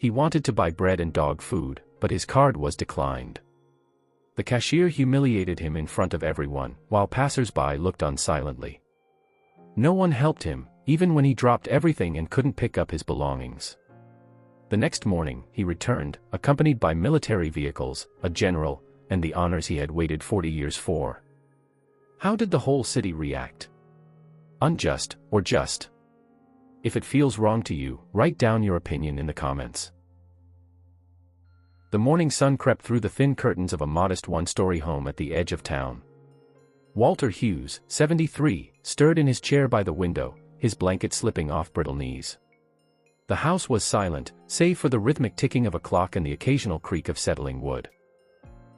He wanted to buy bread and dog food, but his card was declined. The cashier humiliated him in front of everyone, while passers-by looked on silently. No one helped him, even when he dropped everything and couldn't pick up his belongings. The next morning, he returned, accompanied by military vehicles, a general, and the honors he had waited 40 years for. How did the whole city react? Unjust, or just? If it feels wrong to you, write down your opinion in the comments. The morning sun crept through the thin curtains of a modest one-story home at the edge of town. Walter Hughes, 73, stirred in his chair by the window, his blanket slipping off brittle knees. The house was silent, save for the rhythmic ticking of a clock and the occasional creak of settling wood.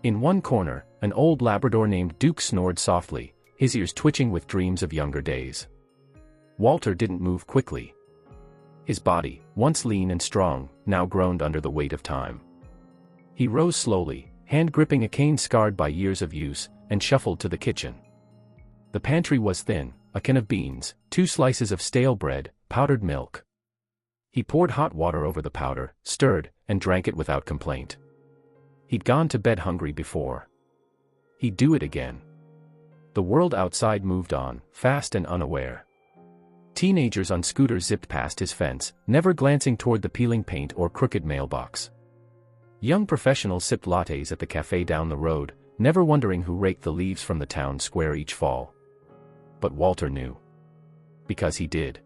In one corner, an old Labrador named Duke snored softly, his ears twitching with dreams of younger days. Walter didn't move quickly. His body, once lean and strong, now groaned under the weight of time. He rose slowly, hand gripping a cane scarred by years of use, and shuffled to the kitchen. The pantry was thin, a can of beans, 2 slices of stale bread, powdered milk. He poured hot water over the powder, stirred, and drank it without complaint. He'd gone to bed hungry before. He'd do it again. The world outside moved on, fast and unaware. Teenagers on scooters zipped past his fence, never glancing toward the peeling paint or crooked mailbox. Young professionals sipped lattes at the cafe down the road, never wondering who raked the leaves from the town square each fall. But Walter knew. Because he did.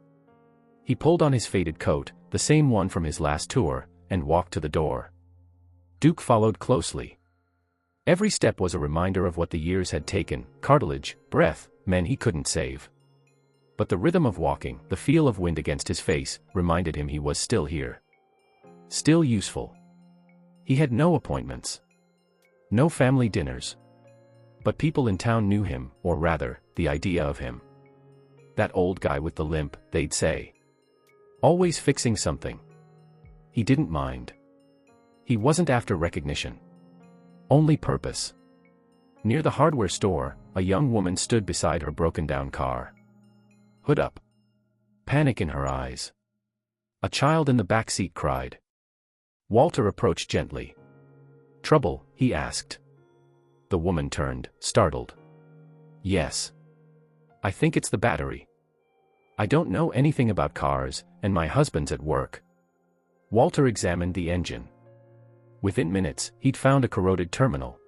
He pulled on his faded coat, the same one from his last tour, and walked to the door. Duke followed closely. Every step was a reminder of what the years had taken: cartilage, breath, men he couldn't save. But the rhythm of walking, the feel of wind against his face, reminded him he was still here. Still useful. He had no appointments. No family dinners. But people in town knew him, or rather, the idea of him. That old guy with the limp, they'd say. Always fixing something. He didn't mind. He wasn't after recognition. Only purpose. Near the hardware store, a young woman stood beside her broken-down car. Hood up. Panic in her eyes. A child in the back seat cried. Walter approached gently. Trouble? He asked. The woman turned, startled. Yes. I think it's the battery. I don't know anything about cars, and my husband's at work. Walter examined the engine. Within minutes, he'd found a corroded terminal.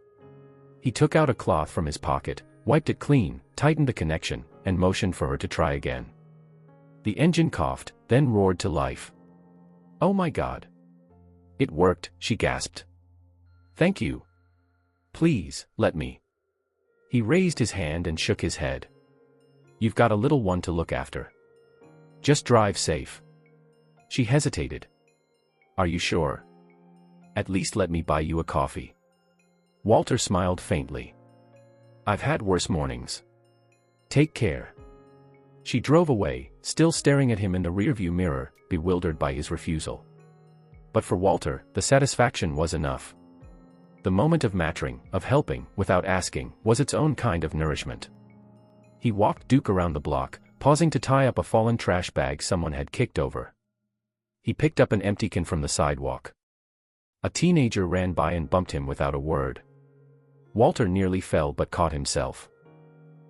He took out a cloth from his pocket, wiped it clean, tightened the connection, and motioned for her to try again. The engine coughed, then roared to life. Oh my God. It worked, she gasped. Thank you. Please, let me. He raised his hand and shook his head. You've got a little one to look after. Just drive safe. She hesitated. Are you sure? At least let me buy you a coffee. Walter smiled faintly. I've had worse mornings. Take care. She drove away, still staring at him in the rearview mirror, bewildered by his refusal. But for Walter, the satisfaction was enough. The moment of mattering, of helping, without asking, was its own kind of nourishment. He walked Duke around the block, pausing to tie up a fallen trash bag someone had kicked over. He picked up an empty can from the sidewalk. A teenager ran by and bumped him without a word. Walter nearly fell but caught himself.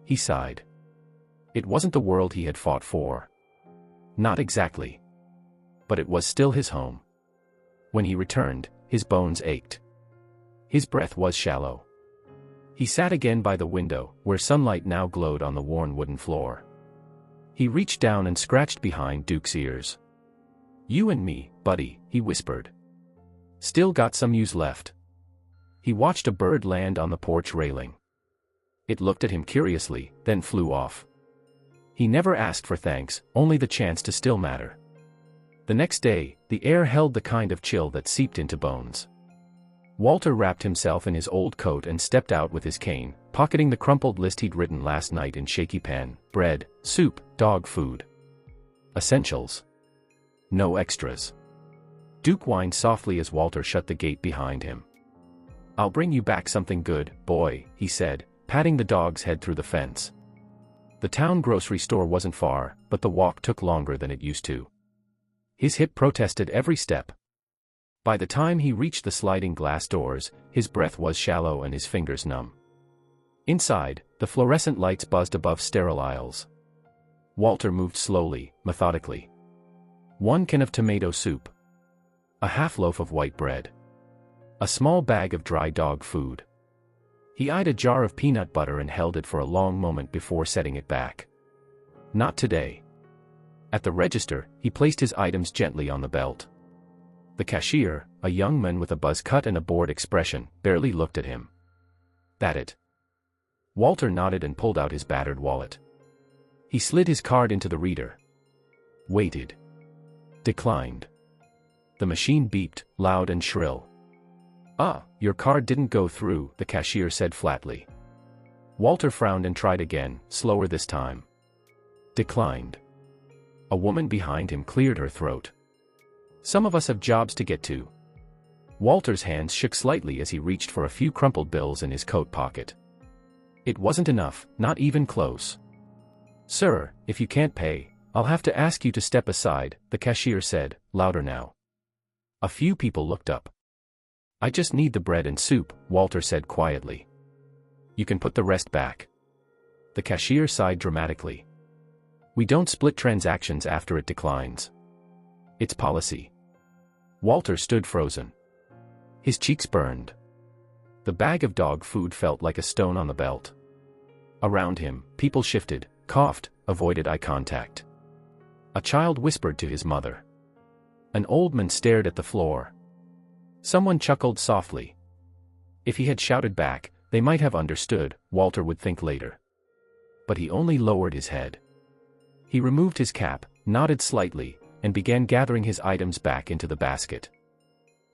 He sighed. It wasn't the world he had fought for. Not exactly. But it was still his home. When he returned, his bones ached. His breath was shallow. He sat again by the window, where sunlight now glowed on the worn wooden floor. He reached down and scratched behind Duke's ears. You and me, buddy, he whispered. Still got some use left. He watched a bird land on the porch railing. It looked at him curiously, then flew off. He never asked for thanks, only the chance to still matter. The next day, the air held the kind of chill that seeped into bones. Walter wrapped himself in his old coat and stepped out with his cane, pocketing the crumpled list he'd written last night in shaky pen: bread, soup, dog food. Essentials. No extras. Duke whined softly as Walter shut the gate behind him. I'll bring you back something good, boy, he said, patting the dog's head through the fence. The town grocery store wasn't far, but the walk took longer than it used to. His hip protested every step. By the time he reached the sliding glass doors, his breath was shallow and his fingers numb. Inside, the fluorescent lights buzzed above sterile aisles. Walter moved slowly, methodically. 1 can of tomato soup. A half loaf of white bread. A small bag of dry dog food. He eyed a jar of peanut butter and held it for a long moment before setting it back. Not today. At the register, he placed his items gently on the belt. The cashier, a young man with a buzz cut and a bored expression, barely looked at him. That it? Walter nodded and pulled out his battered wallet. He slid his card into the reader. Waited. Declined. The machine beeped, loud and shrill. Ah, your card didn't go through, the cashier said flatly. Walter frowned and tried again, slower this time. Declined. A woman behind him cleared her throat. Some of us have jobs to get to. Walter's hands shook slightly as he reached for a few crumpled bills in his coat pocket. It wasn't enough, not even close. Sir, if you can't pay, I'll have to ask you to step aside, the cashier said, louder now. A few people looked up. I just need the bread and soup, Walter said quietly. You can put the rest back. The cashier sighed dramatically. We don't split transactions after it declines. It's policy. Walter stood frozen. His cheeks burned. The bag of dog food felt like a stone on the belt. Around him, people shifted, coughed, avoided eye contact. A child whispered to his mother. An old man stared at the floor. Someone chuckled softly. If he had shouted back, they might have understood, Walter would think later. But he only lowered his head. He removed his cap, nodded slightly, and began gathering his items back into the basket.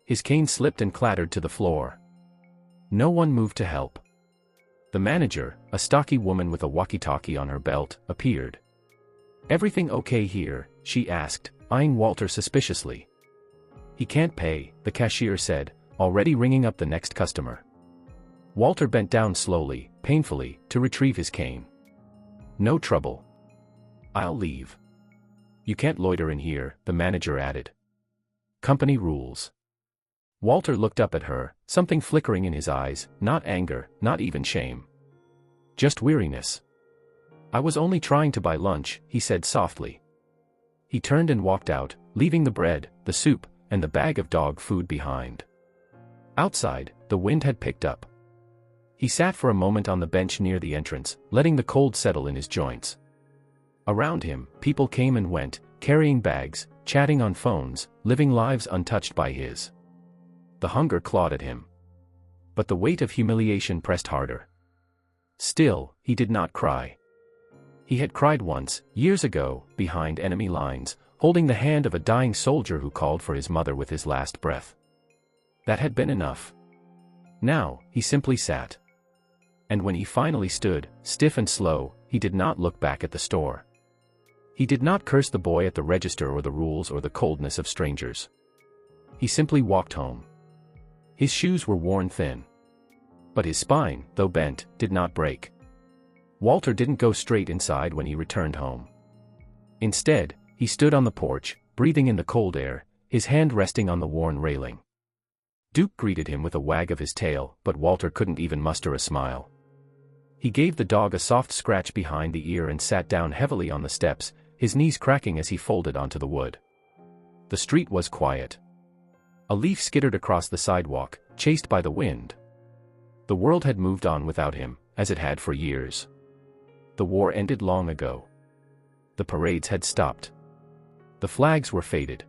His cane slipped and clattered to the floor. No one moved to help. The manager, a stocky woman with a walkie-talkie on her belt, appeared. Everything okay here? She asked, eyeing Walter suspiciously. He can't pay, the cashier said, already ringing up the next customer. Walter bent down slowly, painfully, to retrieve his cane. No trouble. I'll leave. You can't loiter in here, the manager added. Company rules. Walter looked up at her, something flickering in his eyes, not anger, not even shame. Just weariness. I was only trying to buy lunch, he said softly. He turned and walked out, leaving the bread, the soup, and the bag of dog food behind. Outside, the wind had picked up. He sat for a moment on the bench near the entrance, letting the cold settle in his joints. Around him, people came and went, carrying bags, chatting on phones, living lives untouched by his. The hunger clawed at him. But the weight of humiliation pressed harder. Still, he did not cry. He had cried once, years ago, behind enemy lines, holding the hand of a dying soldier who called for his mother with his last breath. That had been enough. Now, he simply sat. And when he finally stood, stiff and slow, he did not look back at the store. He did not curse the boy at the register or the rules or the coldness of strangers. He simply walked home. His shoes were worn thin. But his spine, though bent, did not break. Walter didn't go straight inside when he returned home. Instead, he stood on the porch, breathing in the cold air, his hand resting on the worn railing. Duke greeted him with a wag of his tail, but Walter couldn't even muster a smile. He gave the dog a soft scratch behind the ear and sat down heavily on the steps, his knees cracking as he folded onto the wood. The street was quiet. A leaf skittered across the sidewalk, chased by the wind. The world had moved on without him, as it had for years. The war ended long ago. The parades had stopped. The flags were faded.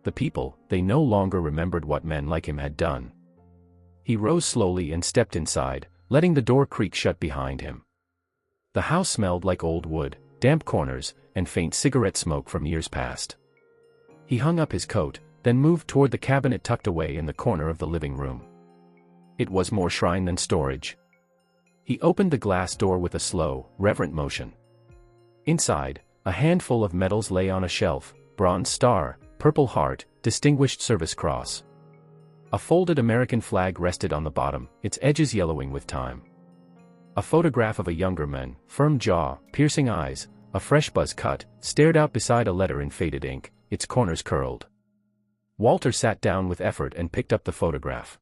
The people, they no longer remembered what men like him had done. He rose slowly and stepped inside, letting the door creak shut behind him. The house smelled like old wood, damp corners, and faint cigarette smoke from years past. He hung up his coat, then moved toward the cabinet tucked away in the corner of the living room. It was more shrine than storage. He opened the glass door with a slow, reverent motion. Inside, a handful of medals lay on a shelf: Bronze Star, Purple Heart, Distinguished Service Cross. A folded American flag rested on the bottom, its edges yellowing with time. A photograph of a younger man, firm jaw, piercing eyes, a fresh buzz cut, stared out beside a letter in faded ink, its corners curled. Walter sat down with effort and picked up the photograph.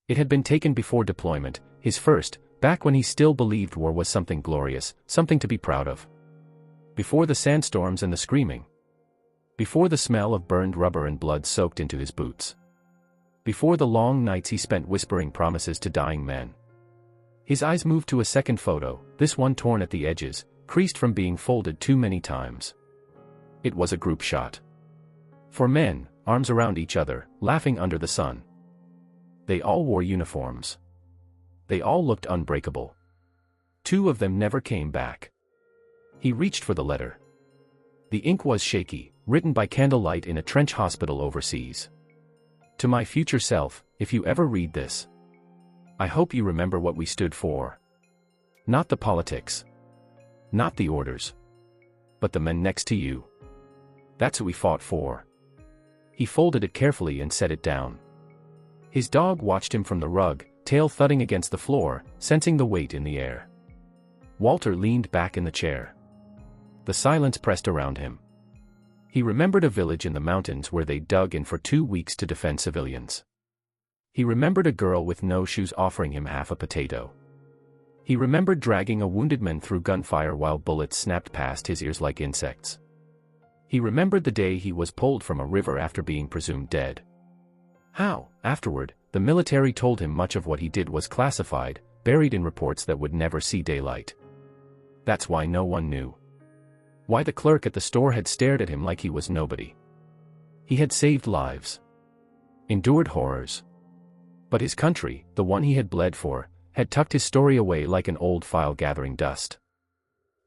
It had been taken before deployment, his first, back when he still believed war was something glorious, something to be proud of. Before the sandstorms and the screaming. Before the smell of burned rubber and blood soaked into his boots. Before the long nights he spent whispering promises to dying men. His eyes moved to a second photo, this one torn at the edges, creased from being folded too many times. It was a group shot. 4 men, arms around each other, laughing under the sun. They all wore uniforms. They all looked unbreakable. 2 of them never came back. He reached for the letter. The ink was shaky, written by candlelight in a trench hospital overseas. To my future self, if you ever read this, I hope you remember what we stood for. Not the politics. Not the orders. But the men next to you. That's what we fought for. He folded it carefully and set it down. His dog watched him from the rug, tail thudding against the floor, sensing the weight in the air. Walter leaned back in the chair. The silence pressed around him. He remembered a village in the mountains where they dug in for 2 weeks to defend civilians. He remembered a girl with no shoes offering him half a potato. He remembered dragging a wounded man through gunfire while bullets snapped past his ears like insects. He remembered the day he was pulled from a river after being presumed dead. How, afterward, the military told him much of what he did was classified, buried in reports that would never see daylight. That's why no one knew. Why the clerk at the store had stared at him like he was nobody. He had saved lives. Endured horrors. But his country, the one he had bled for, had tucked his story away like an old file gathering dust.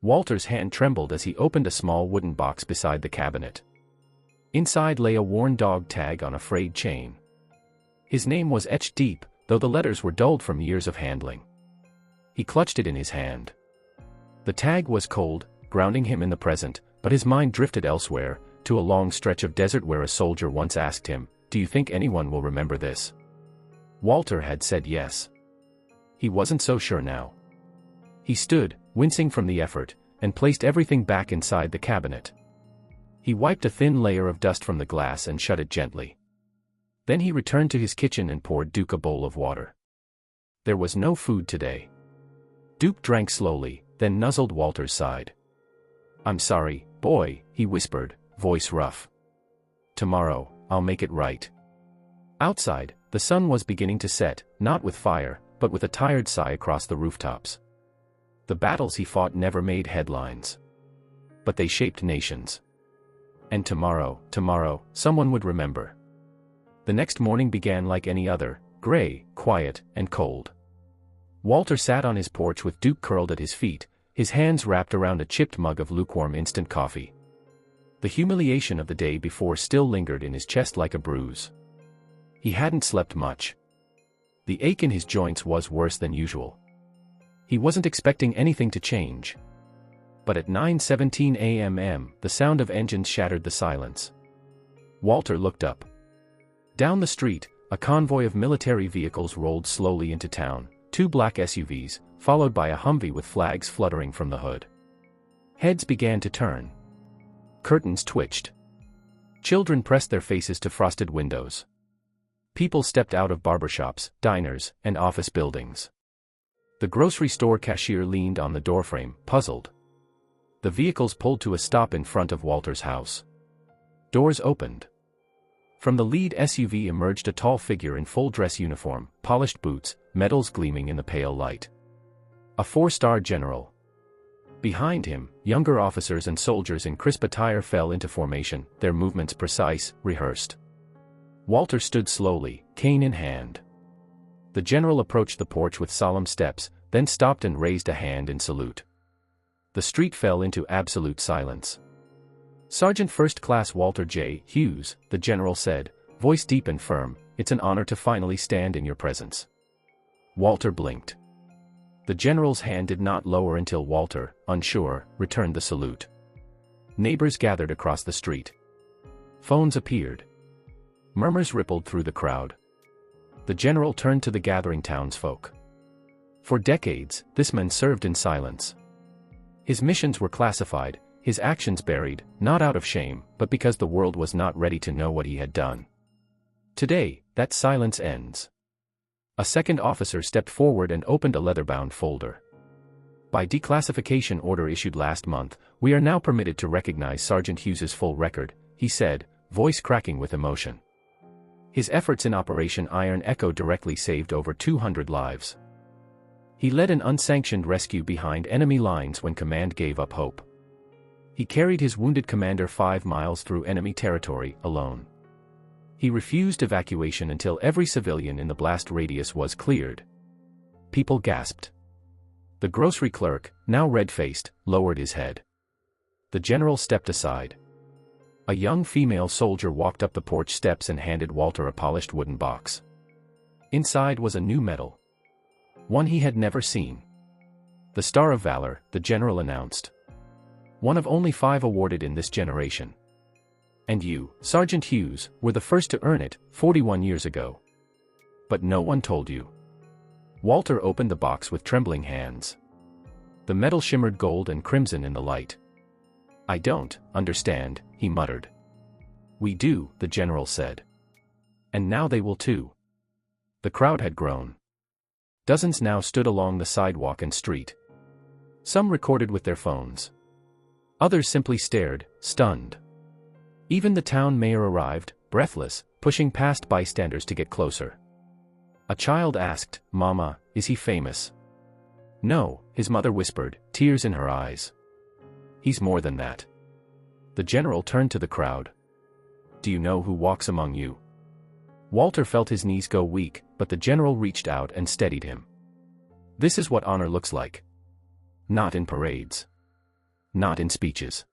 Walter's hand trembled as he opened a small wooden box beside the cabinet. Inside lay a worn dog tag on a frayed chain. His name was etched deep, though the letters were dulled from years of handling. He clutched it in his hand. The tag was cold, grounding him in the present, but his mind drifted elsewhere, to a long stretch of desert where a soldier once asked him, "Do you think anyone will remember this?" Walter had said yes. He wasn't so sure now. He stood, wincing from the effort, and placed everything back inside the cabinet. He wiped a thin layer of dust from the glass and shut it gently. Then he returned to his kitchen and poured Duke a bowl of water. There was no food today. Duke drank slowly, then nuzzled Walter's side. "I'm sorry, boy," he whispered, voice rough. "Tomorrow, I'll make it right." Outside, the sun was beginning to set, not with fire, but with a tired sigh across the rooftops. The battles he fought never made headlines. But they shaped nations. And tomorrow, someone would remember. The next morning began like any other, gray, quiet, and cold. Walter sat on his porch with Duke curled at his feet, his hands wrapped around a chipped mug of lukewarm instant coffee. The humiliation of the day before still lingered in his chest like a bruise. He hadn't slept much. The ache in his joints was worse than usual. He wasn't expecting anything to change. But at 9:17 a.m., the sound of engines shattered the silence. Walter looked up. Down the street, a convoy of military vehicles rolled slowly into town, 2 black SUVs, followed by a Humvee with flags fluttering from the hood. Heads began to turn. Curtains twitched. Children pressed their faces to frosted windows. People stepped out of barbershops, diners, and office buildings. The grocery store cashier leaned on the doorframe, puzzled. The vehicles pulled to a stop in front of Walter's house. Doors opened. From the lead SUV emerged a tall figure in full dress uniform, polished boots, medals gleaming in the pale light. A 4-star general. Behind him, younger officers and soldiers in crisp attire fell into formation, their movements precise, rehearsed. Walter stood slowly, cane in hand. The general approached the porch with solemn steps, then stopped and raised a hand in salute. The street fell into absolute silence. "Sergeant First Class Walter J. Hughes," the general said, voice deep and firm, "it's an honor to finally stand in your presence." Walter blinked. The general's hand did not lower until Walter, unsure, returned the salute. Neighbors gathered across the street. Phones appeared. Murmurs rippled through the crowd. The general turned to the gathering townsfolk. For decades, this man served in silence. His missions were classified, his actions buried, not out of shame, but because the world was not ready to know what he had done. Today, that silence ends. A second officer stepped forward and opened a leather-bound folder. By declassification order issued last month, we are now permitted to recognize Sergeant Hughes's full record, he said, voice cracking with emotion. His efforts in Operation Iron Echo directly saved over 200 lives. He led an unsanctioned rescue behind enemy lines when command gave up hope. He carried his wounded commander 5 miles through enemy territory, alone. He refused evacuation until every civilian in the blast radius was cleared. People gasped. The grocery clerk, now red-faced, lowered his head. The general stepped aside. A young female soldier walked up the porch steps and handed Walter a polished wooden box. Inside was a new medal. One he had never seen. The Star of Valor, the general announced. One of only 5 awarded in this generation. And you, Sergeant Hughes, were the first to earn it, 41 years ago. But no one told you. Walter opened the box with trembling hands. The metal shimmered gold and crimson in the light. I don't understand, he muttered. We do, the general said. And now they will too. The crowd had grown. Dozens now stood along the sidewalk and street. Some recorded with their phones. Others simply stared, stunned. Even the town mayor arrived, breathless, pushing past bystanders to get closer. A child asked, Mama, is he famous? No, his mother whispered, tears in her eyes. He's more than that. The general turned to the crowd. Do you know who walks among you? Walter felt his knees go weak, but the general reached out and steadied him. This is what honor looks like. Not in parades. Not in speeches.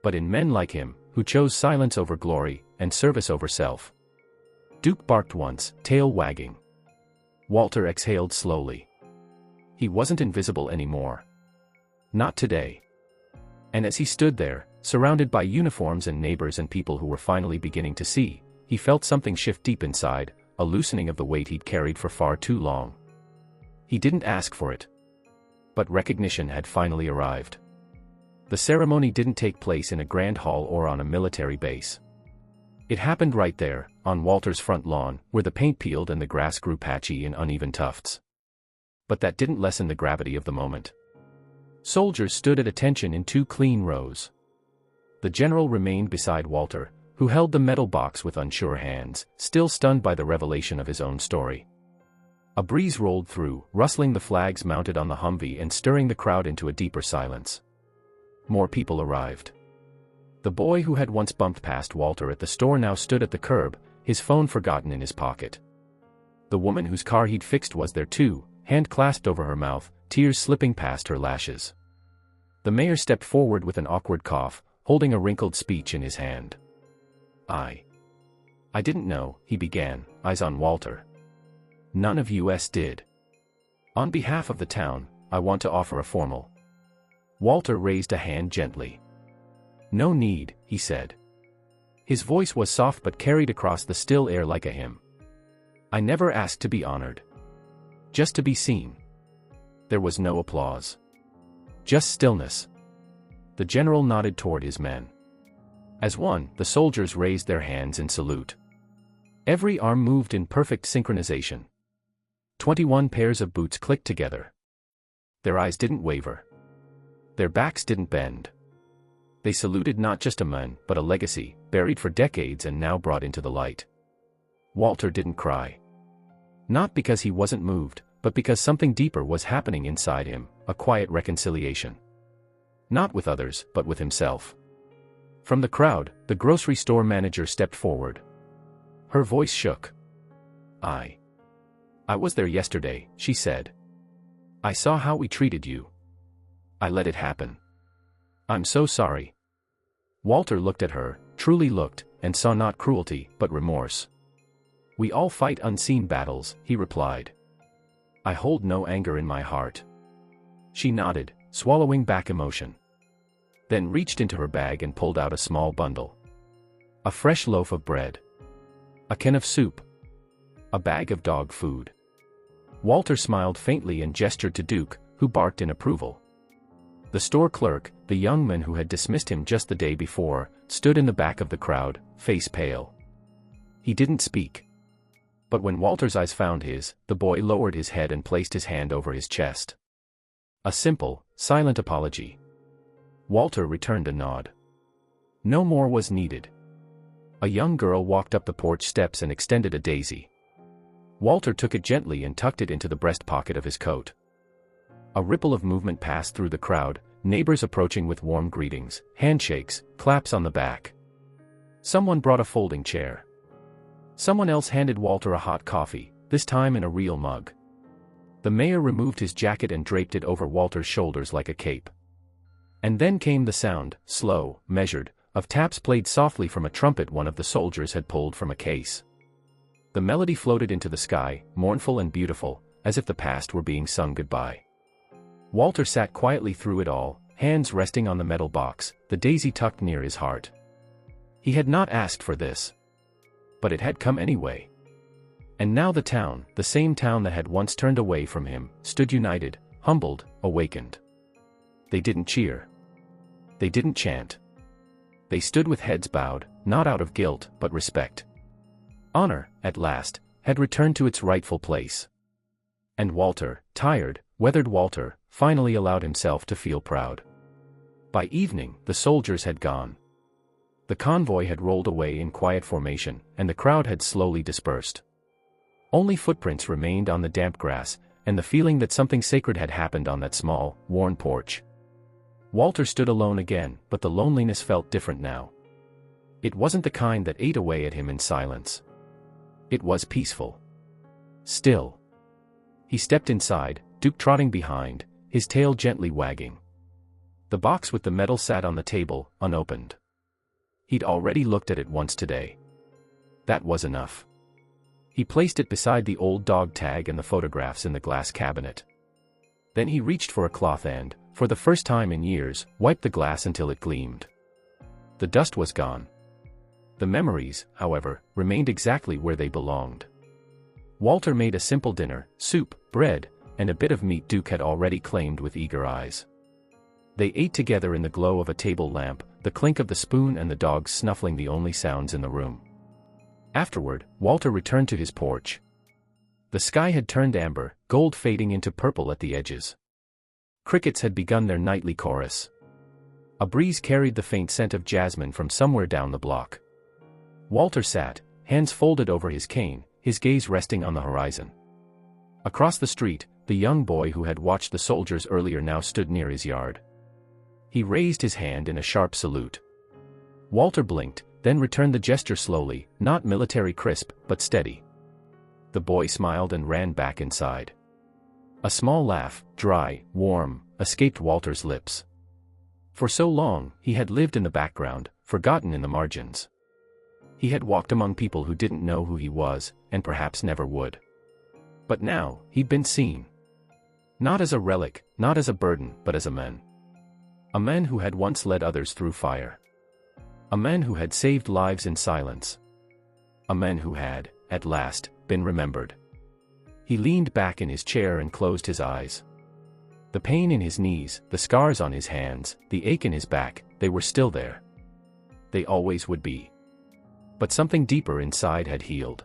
But in men like him, who chose silence over glory, and service over self. Duke barked once, tail wagging. Walter exhaled slowly. He wasn't invisible anymore. Not today. And as he stood there, surrounded by uniforms and neighbors and people who were finally beginning to see, he felt something shift deep inside, a loosening of the weight he'd carried for far too long. He didn't ask for it. But recognition had finally arrived. The ceremony didn't take place in a grand hall or on a military base. It happened right there, on Walter's front lawn, where the paint peeled and the grass grew patchy in uneven tufts. But that didn't lessen the gravity of the moment. Soldiers stood at attention in 2 clean rows. The general remained beside Walter, who held the metal box with unsure hands, still stunned by the revelation of his own story. A breeze rolled through, rustling the flags mounted on the Humvee and stirring the crowd into a deeper silence. More people arrived. The boy who had once bumped past Walter at the store now stood at the curb, his phone forgotten in his pocket. The woman whose car he'd fixed was there too, hand clasped over her mouth, tears slipping past her lashes. The mayor stepped forward with an awkward cough, holding a wrinkled speech in his hand. I didn't know, he began, eyes on Walter. None of us did. On behalf of the town, I want to offer a formal. Walter raised a hand gently. No need, he said. His voice was soft but carried across the still air like a hymn. I never asked to be honored. Just to be seen. There was no applause. Just stillness. The general nodded toward his men. As one, the soldiers raised their hands in salute. Every arm moved in perfect synchronization. 21 pairs of boots clicked together. Their eyes didn't waver. Their backs didn't bend. They saluted not just a man, but a legacy, buried for decades and now brought into the light. Walter didn't cry. Not because he wasn't moved, but because something deeper was happening inside him, a quiet reconciliation. Not with others, but with himself. From the crowd, the grocery store manager stepped forward. Her voice shook. I was there yesterday, she said. I saw how we treated you. I let it happen. I'm so sorry. Walter looked at her, truly looked, and saw not cruelty, but remorse. We all fight unseen battles, he replied. I hold no anger in my heart. She nodded, swallowing back emotion. Then reached into her bag and pulled out a small bundle. A fresh loaf of bread. A can of soup. A bag of dog food. Walter smiled faintly and gestured to Duke, who barked in approval. The store clerk, the young man who had dismissed him just the day before, stood in the back of the crowd, face pale. he didn't speak. But when Walter's eyes found his, the boy lowered his head and placed his hand over his chest. A simple, silent apology. Walter returned a nod. No more was needed. A young girl walked up the porch steps and extended a daisy. Walter took it gently and tucked it into the breast pocket of his coat. A ripple of movement passed through the crowd, neighbors approaching with warm greetings, handshakes, claps on the back. Someone brought a folding chair. Someone else handed Walter a hot coffee, this time in a real mug. The mayor removed his jacket and draped it over Walter's shoulders like a cape. And then came the sound, slow, measured, of taps played softly from a trumpet one of the soldiers had pulled from a case. The melody floated into the sky, mournful and beautiful, as if the past were being sung goodbye. Walter sat quietly through it all, hands resting on the metal box, the daisy tucked near his heart. He had not asked for this. But it had come anyway. And now the town, the same town that had once turned away from him, stood united, humbled, awakened. They didn't cheer. They didn't chant. They stood with heads bowed, not out of guilt, but respect. Honor, at last, had returned to its rightful place. And Walter, tired, weathered Walter, finally allowed himself to feel proud. By evening, the soldiers had gone. The convoy had rolled away in quiet formation, and the crowd had slowly dispersed. Only footprints remained on the damp grass, and the feeling that something sacred had happened on that small, worn porch. Walter stood alone again, but the loneliness felt different now. It wasn't the kind that ate away at him in silence. It was peaceful. Still. He stepped inside, Duke trotting behind, his tail gently wagging. The box with the medal sat on the table, unopened. He'd already looked at it once today. That was enough. He placed it beside the old dog tag and the photographs in the glass cabinet. Then he reached for a cloth and, for the first time in years, wiped the glass until it gleamed. The dust was gone. The memories, however, remained exactly where they belonged. Walter made a simple dinner, soup, bread, and a bit of meat Duke had already claimed with eager eyes. They ate together in the glow of a table lamp, the clink of the spoon and the dogs snuffling the only sounds in the room. Afterward, Walter returned to his porch. The sky had turned amber, gold fading into purple at the edges. Crickets had begun their nightly chorus. A breeze carried the faint scent of jasmine from somewhere down the block. Walter sat, hands folded over his cane, his gaze resting on the horizon. Across the street, the young boy who had watched the soldiers earlier now stood near his yard. He raised his hand in a sharp salute. Walter blinked, then returned the gesture slowly, not military crisp, but steady. The boy smiled and ran back inside. A small laugh, dry, warm, escaped Walter's lips. For so long, he had lived in the background, forgotten in the margins. He had walked among people who didn't know who he was, and perhaps never would. But now, he'd been seen. Not as a relic, not as a burden, but as a man. A man who had once led others through fire. A man who had saved lives in silence. A man who had, at last, been remembered. He leaned back in his chair and closed his eyes. The pain in his knees, the scars on his hands, the ache in his back, they were still there. They always would be. But something deeper inside had healed.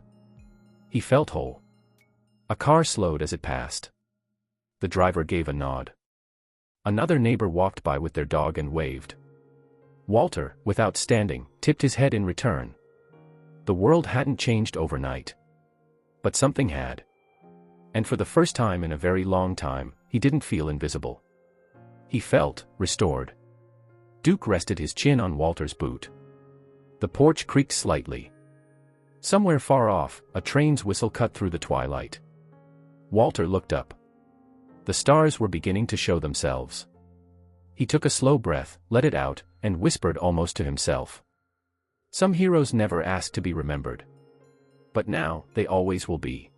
He felt whole. A car slowed as it passed. The driver gave a nod. Another neighbor walked by with their dog and waved. Walter, without standing, tipped his head in return. The world hadn't changed overnight. But something had. And for the first time in a very long time, he didn't feel invisible. He felt restored. Duke rested his chin on Walter's boot. The porch creaked slightly. Somewhere far off, a train's whistle cut through the twilight. Walter looked up. The stars were beginning to show themselves. He took a slow breath, let it out, and whispered almost to himself. Some heroes never ask to be remembered. But now, they always will be.